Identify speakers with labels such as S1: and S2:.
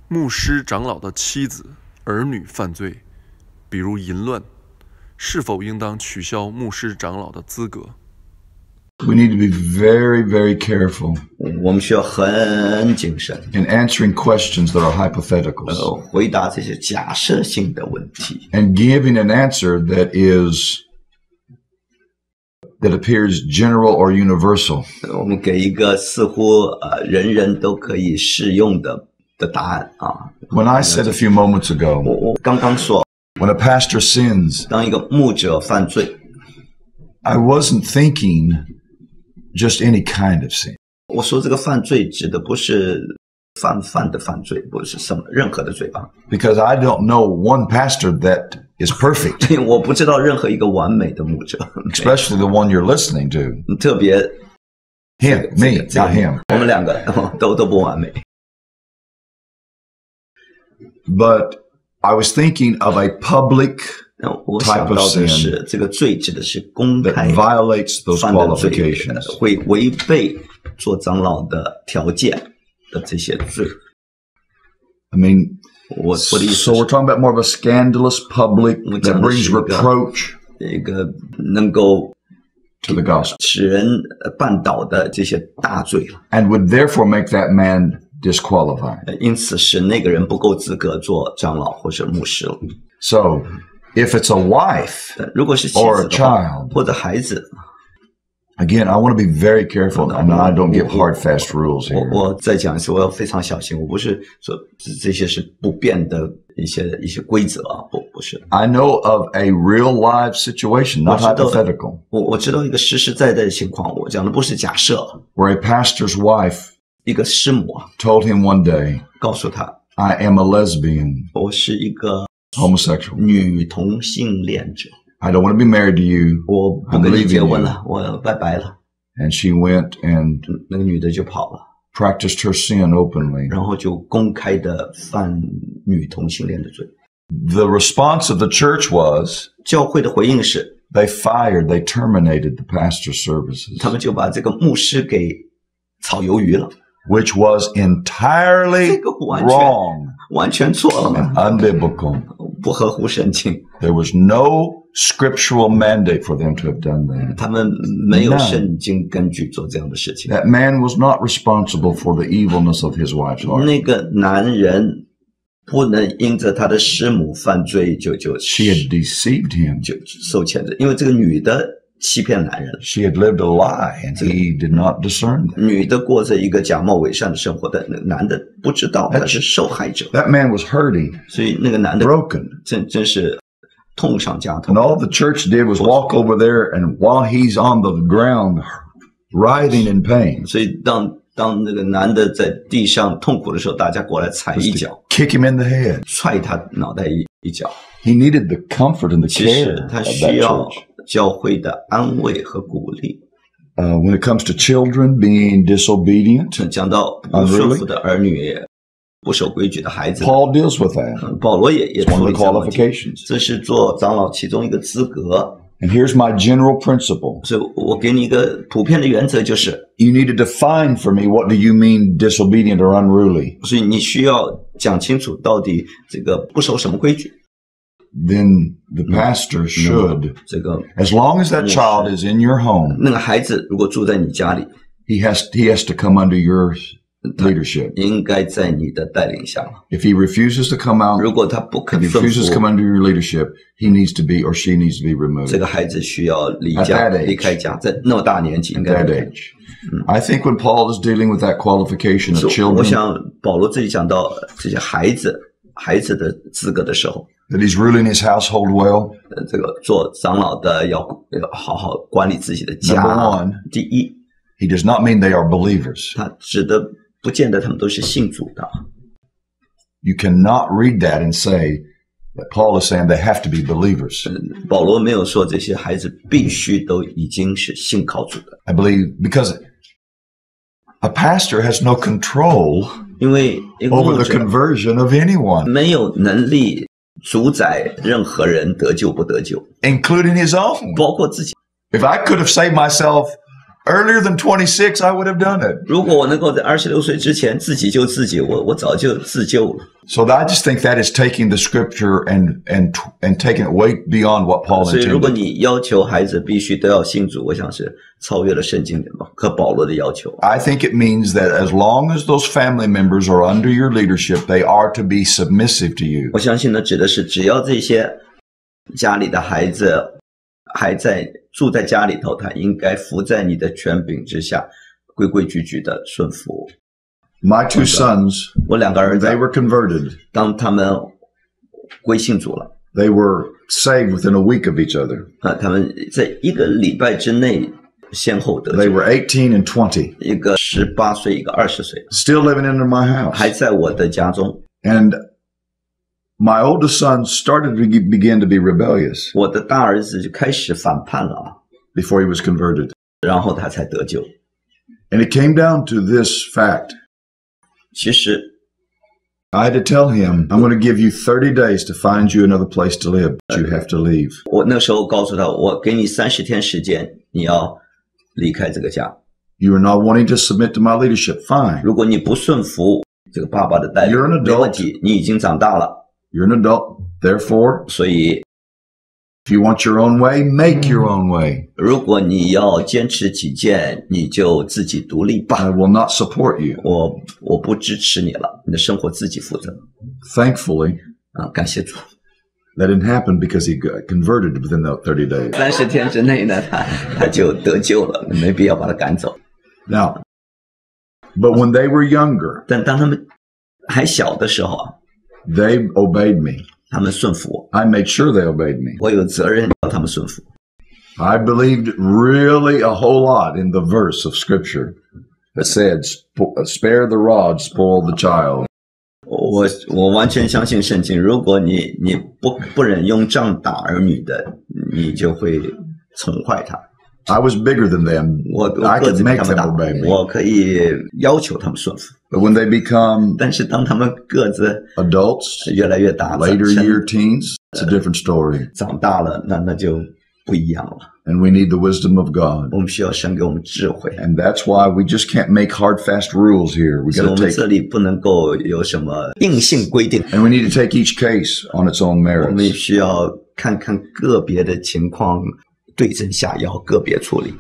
S1: 牧师长老的妻子儿女犯罪，比如淫乱，是否应当取消牧师长老的资格？
S2: We need to be very, very careful
S3: 我们需要很谨慎
S2: in answering questions that are hypotheticals
S3: 回答这些假设性的问题
S2: and giving an answer that appears general or universal.
S3: 我们给一个似乎人人都可以适用的答案啊。
S2: When I said a few moments ago,
S3: 我刚刚说
S2: when a pastor sins,
S3: 当一个牧者犯罪
S2: I wasn't thinking just any kind of sin.
S3: 我说这个犯罪指的不是犯的犯罪，不是任何的罪啊。
S2: Because I don't know one pastor that is perfect.
S3: 因为我不知道任何一个完美的牧者
S2: Especially the one you're listening to.
S3: 特别
S2: Him, me, not him.
S3: 我们两个都不完美
S2: But I was thinking of a public
S3: 我想到的是这个罪指的是公
S2: that
S3: 开
S2: violates those
S3: 犯的罪
S2: qualifications.
S3: 会违背做长老的条件的这些罪
S2: I mean,
S3: 我的意思
S2: so we're talking about more of a scandalous public that brings reproach
S3: 一个能够
S2: to the gospel
S3: 使人绊倒的这些大罪了
S2: and would therefore make that man disqualified.
S3: 因此使那个人不够资格做长老或者牧师了
S2: So, if it's a wife
S3: 如果是妻
S2: or
S3: 子
S2: a
S3: 的话
S2: child,
S3: 或者孩子
S2: again, I want to be very careful. I mean, I don't give hard, fast rules here.
S3: 我再讲一次，我要非常小心。我不是说这些是不变的一些规则啊，不是。
S2: I know of a real live situation, not hypothetical,
S3: 我知道一个实实在在的情况，我讲的不是假设。
S2: where a pastor's wife
S3: 一个师母啊，
S2: told him one day,
S3: 告诉他
S2: I am a lesbian,
S3: 我是一个
S2: homosexual.
S3: 女同性恋者，
S2: I don't want to be married to you.
S3: 我不
S2: I'm
S3: 跟你结
S2: leaving
S3: 婚
S2: you.
S3: 了，我拜拜了。
S2: And she went and
S3: 那个女的就跑了，
S2: practiced her sin openly.
S3: 然后就公开的犯女同性恋的罪。
S2: The response of the church was
S3: 教会的回应是，
S2: they terminated the pastor's services,
S3: 他们就把这个牧师给炒鱿鱼了，
S2: which was entirely
S3: 这个完全错了
S2: and
S3: 嘛，
S2: unbiblical.
S3: 不合乎圣经。
S2: There was no scriptural mandate for them to have done that.
S3: 他们没有圣经根据做这样的事情。
S2: That man was not responsible for the evilness of his wife's heart.
S3: 那个男人不能因着他的师母犯罪就
S2: She had deceived him.
S3: 受谴责，因为这个女的欺骗男人，
S2: She had lived a lie, and he did not discern that.
S3: 女的过着一个假冒伪善的生活，但那个男的不知道他是受害者，
S2: That man was hurting,
S3: 所以那个男的
S2: broken.
S3: 真是痛上加痛
S2: And。all the church did was walk over there, and while he's on the ground, writhing in pain,
S3: 所以当那个男的在地上痛苦的时候，大家过来踩一脚，
S2: kick him in the head.
S3: 踹他脑袋一脚。
S2: He needed the comfort and the
S3: 其实
S2: care
S3: 他
S2: of
S3: 需
S2: that
S3: 要
S2: church.
S3: 教会的安慰和鼓励。
S2: When it comes to children being disobedient,
S3: 讲到不顺服的儿女、不守规矩的孩子，
S2: Paul deals with that.
S3: 保罗也
S2: It's one
S3: 处
S2: of
S3: 理
S2: the
S3: 这个问题。
S2: qualifications.
S3: 这是做长老其中一个资格。
S2: And here's my general principle.
S3: 所以我给你一个普遍的原则，就是，
S2: You need to define for me what do you mean disobedient or unruly.
S3: 所以你需要讲清楚到底这个不守什么规矩。
S2: Then the pastor should,
S3: 这个
S2: as long as that child is in your home,
S3: 那个孩子如果住在你家里，
S2: he has to come under your leadership.
S3: 应该在你的带领下。
S2: If he refuses to come out,
S3: 如果他不肯
S2: if he
S3: 顺
S2: refuses to come
S3: 服，
S2: under your leadership, he needs to be or she needs to be
S3: 这
S2: removed.
S3: 个孩子需要离
S2: At
S3: 家
S2: that age.
S3: 离开家，在那么大年纪应
S2: At
S3: 该
S2: that
S3: 离开。
S2: age. I think when Paul is dealing with that qualification of
S3: 我
S2: children,
S3: 想保罗这里讲到这些孩子的资格的时候，
S2: that he's ruling his household well,
S3: 这个做长老的要好好管理自己的
S2: Number
S3: 家
S2: one.。
S3: 第一，
S2: he does not mean they are believers.
S3: 他指的不见得他们都是信主的。
S2: You cannot read that and say that Paul is saying they have to be believers.
S3: 保罗没有说这些孩子必须都已经是信靠主的，
S2: I believe because a pastor has no control
S3: 因为一个
S2: over
S3: 牧
S2: the
S3: 者
S2: conversion of anyone,
S3: 没有能力主宰任何人得救不得救，
S2: including his own.
S3: 包括自己。
S2: If I could have saved myself Earlier than 26, I would have done it.
S3: 如果我能够在26岁之前自己救自己，我早就自救了。
S2: So I just think that is taking the scripture and taking it way beyond what Paul
S3: 所以，如果
S2: intended.
S3: 你要求孩子必须都要信主，我想是超越了圣经和保罗的要求。
S2: I think it means that as long as those family members are under your leadership, they are to be submissive to you.
S3: 我相信呢，指的是只要这些家里的孩子还住在家里头，他应该服在你的权柄之下，规规矩矩的顺服。
S2: My 2 sons,
S3: 我2个儿子
S2: they were converted.
S3: 当他们归信主了，
S2: They were saved within a week of each other.
S3: 他们在1个礼拜之内先后得
S2: They
S3: 救，
S2: were 18 and 20,
S3: 一个18岁，一个20岁，
S2: still living under my house.
S3: 还在我的家中。
S2: And my oldest son started to begin to be rebellious
S3: 我的大儿子就开始反叛了啊，
S2: before he was converted.
S3: 然后他才得救。
S2: And it came down to this fact.
S3: 其实
S2: I had to tell him, I'm going to give you 30 days to find you another place to live, but you have to leave.
S3: 我那时候告诉他，我给你30天时间，你要离开这个家。
S2: You are not wanting to submit to my leadership. Fine.
S3: 如果你不顺服这个爸爸的带领，
S2: You're an adult.
S3: 没问题，你已经长大了，
S2: You're an adult. Therefore,
S3: 所以
S2: if you want your own way, make your own way.
S3: 如果你要坚持己见，你就自己独立
S2: I
S3: 吧。
S2: will not support you.
S3: 我不支持你了，你的生活自己负责。
S2: Thankfully,
S3: 感谢主。
S2: that didn't happen because he got converted within the 30 days.
S3: 30天之内呢，他就得救了，没必要把他赶走。
S2: Now, but when they were younger,
S3: 但当他们还小的时候啊，
S2: they obeyed me.
S3: 他们顺服我，
S2: I made sure they obeyed me.
S3: 我有责任要他们顺服。
S2: I believed really a whole lot in the verse of scripture that said, spare the rod, spoil the child.
S3: 我完全相信圣经，如果你不忍用杖打儿女的，你就会宠坏他。
S2: I was bigger than them.
S3: 我
S2: I
S3: 个
S2: could
S3: 子比
S2: make
S3: 他们
S2: them
S3: 大，
S2: obey me.
S3: 我可以要求他们顺服。
S2: But when they become
S3: 但是当他们个子
S2: adults,
S3: 越来越大，
S2: later year teens, it's a different story.
S3: 长大了，那就不一样了。
S2: And we need the wisdom of God.
S3: 我们需要神给我们智慧，
S2: And that's why we just can't make hard, fast rules here. We
S3: 所以
S2: got
S3: 我
S2: to
S3: 们
S2: take,
S3: 这里不能够有什么硬性规定，
S2: and we need to take each case on its own
S3: 我们
S2: merits.
S3: 需要看看个别的情况，对症下药，个别处理。